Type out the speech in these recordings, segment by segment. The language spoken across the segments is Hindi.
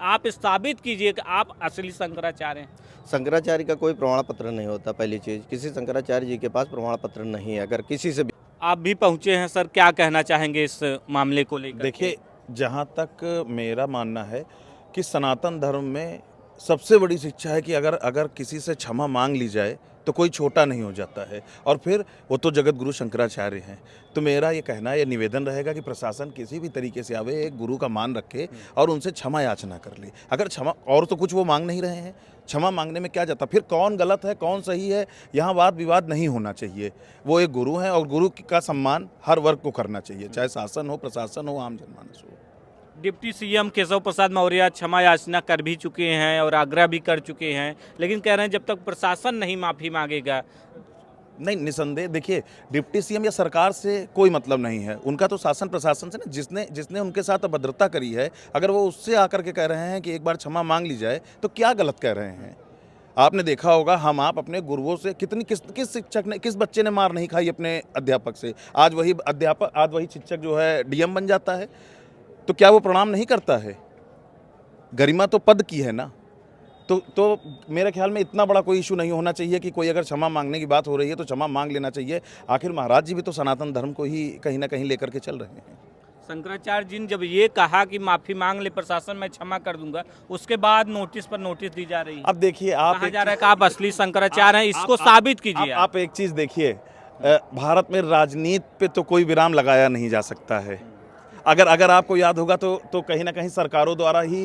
आप साबित कीजिए कि आप असली शंकराचार्य हैं। शंकराचार्य का कोई प्रमाण पत्र नहीं होता। पहली चीज़, किसी शंकराचार्य जी के पास प्रमाण पत्र नहीं है। अगर किसी से भी आप भी पहुंचे हैं सर, क्या कहना चाहेंगे इस मामले को लेकर के? देखिए, जहाँ तक मेरा मानना है कि सनातन धर्म में सबसे बड़ी शिक्षा है कि अगर अगर किसी से क्षमा मांग ली जाए तो कोई छोटा नहीं हो जाता है, और फिर वो तो जगत गुरु शंकराचार्य हैं। तो मेरा ये कहना, ये निवेदन रहेगा कि प्रशासन किसी भी तरीके से आवे, एक गुरु का मान रखे और उनसे क्षमा याचना कर ले। अगर क्षमा, और तो कुछ वो मांग नहीं रहे हैं, क्षमा मांगने में क्या जाता, फिर कौन गलत है कौन सही है, यहाँ वाद विवाद नहीं होना चाहिए। वो एक गुरु हैं और गुरु का सम्मान हर वर्ग को करना चाहिए, चाहे शासन हो, प्रशासन हो, आम जनमानस हो। डिप्टी सीएम केशव प्रसाद मौर्य क्षमा याचना कर भी चुके हैं और आग्रह भी कर चुके हैं, लेकिन कह रहे हैं जब तक प्रशासन नहीं माफ़ी मांगेगा। नहीं, निसंदेह देखिए, डिप्टी सीएम या सरकार से कोई मतलब नहीं है, उनका तो शासन प्रशासन से ना, जिसने उनके साथ अभद्रता करी है, अगर वो उससे आकर के कह रहे हैं कि एक बार क्षमा मांग ली जाए, तो क्या गलत कह रहे हैं। आपने देखा होगा, हम आप अपने गुरुओं से किस शिक्षक ने, किस बच्चे ने मार नहीं खाई अपने अध्यापक से। आज वही अध्यापक, आज वही शिक्षक जो है डीएम बन जाता है, तो क्या वो प्रणाम नहीं करता है? गरिमा तो पद की है ना। तो मेरे ख्याल में इतना बड़ा कोई इशू नहीं होना चाहिए कि कोई अगर क्षमा मांगने की बात हो रही है तो क्षमा मांग लेना चाहिए। आखिर महाराज जी भी तो सनातन धर्म को ही कहीं ना कहीं लेकर के चल रहे हैं। शंकराचार्य जी ने जब ये कहा कि माफ़ी मांग ले प्रशासन, मैं क्षमा कर दूंगा, उसके बाद नोटिस पर नोटिस दी जा रही है। अब देखिए, आप कहा जा रहा है कि आप असली शंकराचार्य हैं, इसको साबित कीजिए। आप एक चीज़ देखिए, भारत में राजनीति पे तो कोई विराम लगाया नहीं जा सकता है। अगर आपको याद होगा तो कहीं ना कहीं सरकारों द्वारा ही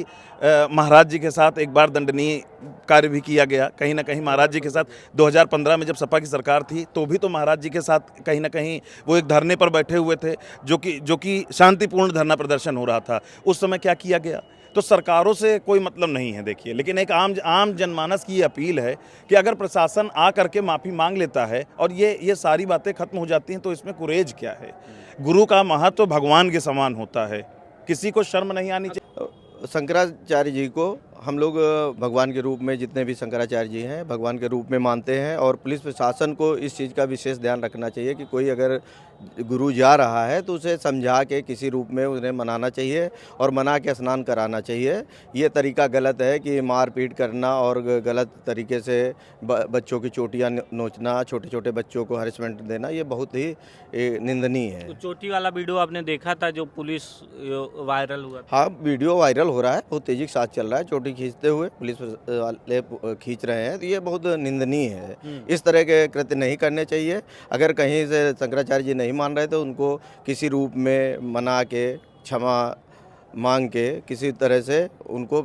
महाराज जी के साथ एक बार दंडनीय कार्य भी किया गया। कहीं ना कहीं महाराज जी के साथ 2015 में जब सपा की सरकार थी, तो भी तो महाराज जी के साथ कहीं ना कहीं वो एक धरने पर बैठे हुए थे, जो कि शांतिपूर्ण धरना प्रदर्शन हो रहा था। उस समय क्या किया गया? तो सरकारों से कोई मतलब नहीं है देखिए, लेकिन एक आम जनमानस की अपील है कि अगर प्रशासन आ करके माफ़ी मांग लेता है और ये सारी बातें खत्म हो जाती हैं, तो इसमें कुरेज क्या है? गुरु का महत्व भगवान के समान होता है, किसी को शर्म नहीं आनी चाहिए। शंकराचार्य जी को हम लोग भगवान के रूप में, जितने भी शंकराचार्य जी हैं, भगवान के रूप में मानते हैं। और पुलिस प्रशासन को इस चीज़ का विशेष ध्यान रखना चाहिए कि कोई अगर गुरु जा रहा है तो उसे समझा के किसी रूप में उन्हें मनाना चाहिए और मना के स्नान कराना चाहिए। ये तरीका गलत है कि मारपीट करना और गलत तरीके से बच्चों की चोटियाँ नोचना, छोटे छोटे बच्चों को हरेसमेंट देना, ये बहुत ही निंदनीय है। तो चोटी वाला वीडियो आपने देखा था जो पुलिस वायरल हुआ था? हाँ, वीडियो वायरल हो रहा है, बहुत तेज़ी के साथ चल रहा है। चोटी खींचते हुए पुलिस वाले खींच रहे हैं, तो ये बहुत निंदनीय है। इस तरह के कृत्य नहीं करने चाहिए। अगर कहीं से शंकराचार्य जी नहीं मान रहे तो उनको किसी रूप में मना के, क्षमा मांग के, किसी तरह से उनको